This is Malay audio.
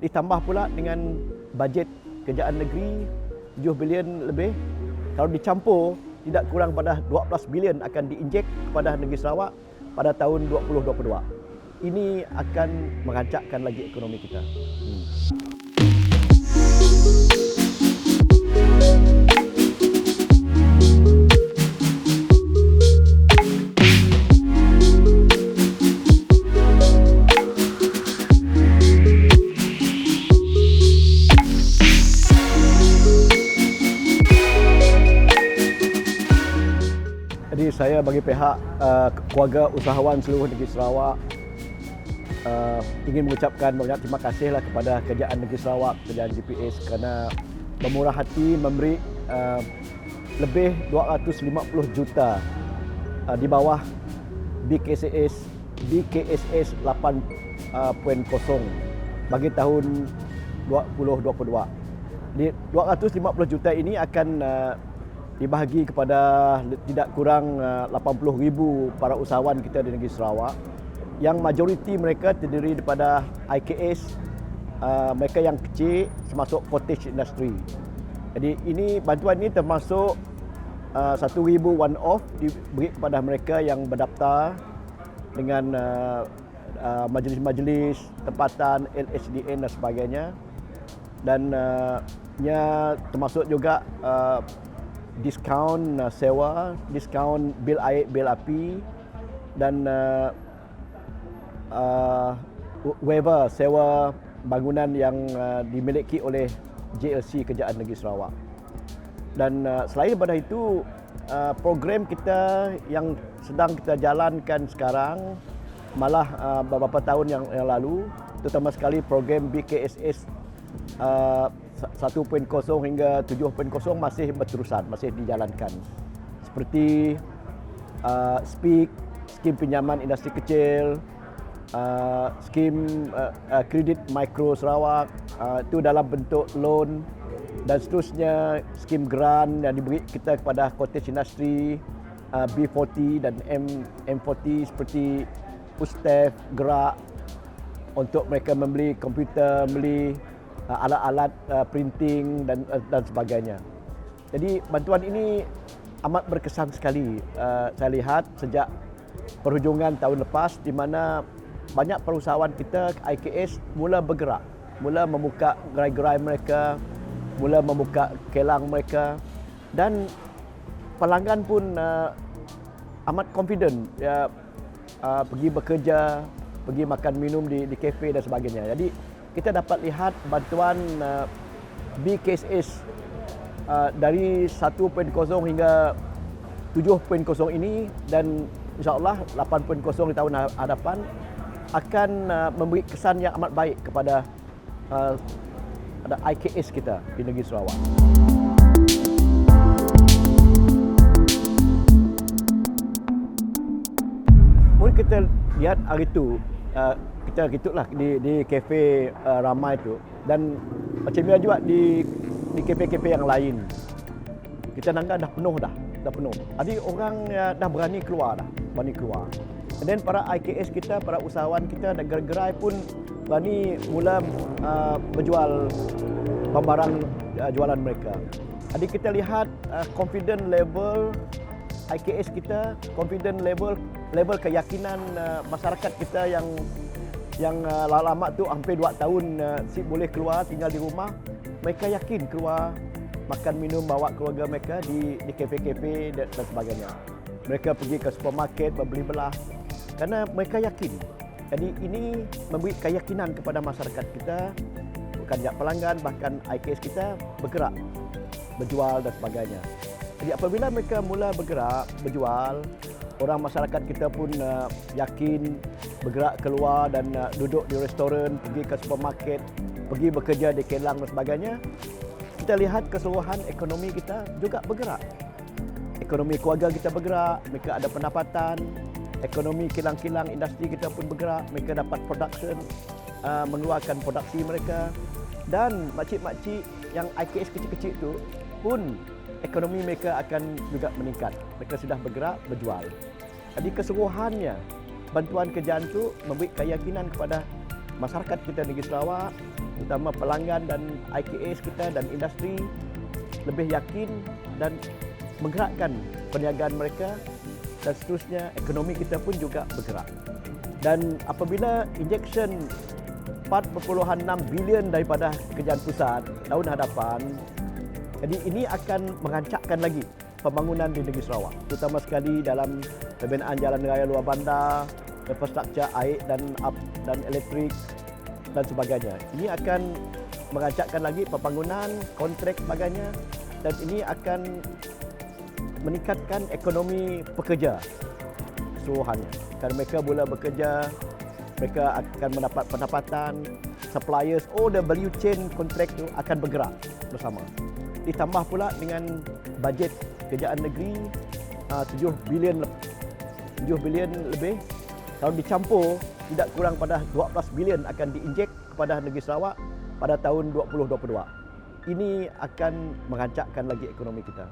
ditambah pula dengan bajet kerajaan negeri 7 bilion lebih. Kalau dicampur, tidak kurang pada 12 bilion akan diinjek kepada negeri Sarawak pada tahun 2022. Ini akan merancakkan lagi ekonomi kita. Jadi saya bagi pihak keluarga usahawan seluruh negeri Sarawak ingin mengucapkan banyak terima kasihlah kepada kerajaan negeri Sarawak, kerajaan GPS kerana bermurah hati memberi lebih 250 juta di bawah BKSS 8.0 bagi tahun 2022. Di 250 juta ini akan dibahagi kepada tidak kurang 80,000 para usahawan kita di negeri Sarawak, yang majoriti mereka terdiri daripada IKS, mereka yang kecil termasuk cottage industry. Jadi ini bantuan ini termasuk 1,000 one off diberi kepada mereka yang berdaftar dengan majlis-majlis tempatan LHDN dan sebagainya, dan termasuk juga diskaun sewa, diskaun bil air, bil api, dan waiver sewa bangunan yang dimiliki oleh JLC Kerajaan Negeri Sarawak. Dan selain daripada itu, program kita yang sedang kita jalankan sekarang, malah beberapa tahun yang lalu, terutama sekali program BKSS 1.0 hingga 7.0 masih berterusan, masih dijalankan. Seperti SPIK, skim pinjaman industri kecil, skim kredit mikro Sarawak, itu dalam bentuk loan, dan seterusnya skim grant yang diberi kita kepada cottage industry, B40 dan M40 seperti Pustef, Gerak, untuk mereka membeli komputer, membeli alat-alat printing dan sebagainya. Jadi bantuan ini amat berkesan sekali saya lihat sejak perhujungan tahun lepas, di mana banyak perusahaan kita IKS mula bergerak, mula membuka gerai-gerai mereka, mula membuka kelang mereka, dan pelanggan pun amat confident pergi bekerja, pergi makan minum di kafe dan sebagainya. Jadi kita dapat lihat bantuan BKSS dari 1.0 hingga 7.0 ini, dan insyaAllah 8.0 di tahun hadapan akan memberi kesan yang amat baik kepada IKS kita di negeri Sarawak. Mungkin kita lihat hari itu, kita gitulah di kafe ramai tu, dan macam ni juga di kafe-kafe yang lain. Kita nanggap dah penuh. Jadi orang dah berani keluar. Dan para IKS kita, para usahawan kita dan gerai-gerai pun berani mula berjual barang jualan mereka. Jadi kita lihat confident level IKS kita, confident level keyakinan masyarakat kita yang lama tu hampir 2 tahun boleh keluar tinggal di rumah. Mereka yakin keluar makan minum, bawa keluarga mereka di kafe-kafe dan sebagainya. Mereka pergi ke supermarket membeli belah kerana mereka yakin. Jadi ini memberi keyakinan kepada masyarakat kita, bukan sahaja pelanggan, bahkan IKS kita bergerak, berjual dan sebagainya. Jadi apabila mereka mula bergerak, berjual, orang masyarakat kita pun yakin bergerak keluar dan duduk di restoran, pergi ke supermarket, pergi bekerja di kelang dan sebagainya. Kita lihat keseluruhan ekonomi kita juga bergerak. Ekonomi keluarga kita bergerak, mereka ada pendapatan. Ekonomi kilang-kilang industri kita pun bergerak, mereka dapat production, mengeluarkan produksi mereka. Dan makcik-makcik yang IKS kecil-kecil itu pun ekonomi mereka akan juga meningkat. Mereka sudah bergerak, berjual. Jadi keseluruhannya, bantuan kerajaan itu memberi keyakinan kepada masyarakat kita negeri Sarawak terutama pelanggan dan IKS kita dan industri lebih yakin dan menggerakkan perniagaan mereka, dan seterusnya ekonomi kita pun juga bergerak. Dan apabila injection 4.6 bilion daripada kerajaan pusat tahun hadapan, jadi ini akan merancakkan lagi pembangunan di negeri Sarawak, terutama sekali dalam pembinaan jalan raya luar bandar, infrastruktur air dan elektrik dan sebagainya. Ini akan merancakkan lagi pembangunan, kontrak sebagainya, dan ini akan meningkatkan ekonomi pekerja keseluruhannya. Kerana mereka mula bekerja, mereka akan mendapat pendapatan, suppliers, the value chain kontrak itu akan bergerak bersama. Ditambah pula dengan bajet kerajaan negeri 7 bilion lebih. Kalau dicampur, tidak kurang pada 12 bilion akan diinjek kepada negeri Sarawak pada tahun 2022. Ini akan merancakkan lagi ekonomi kita.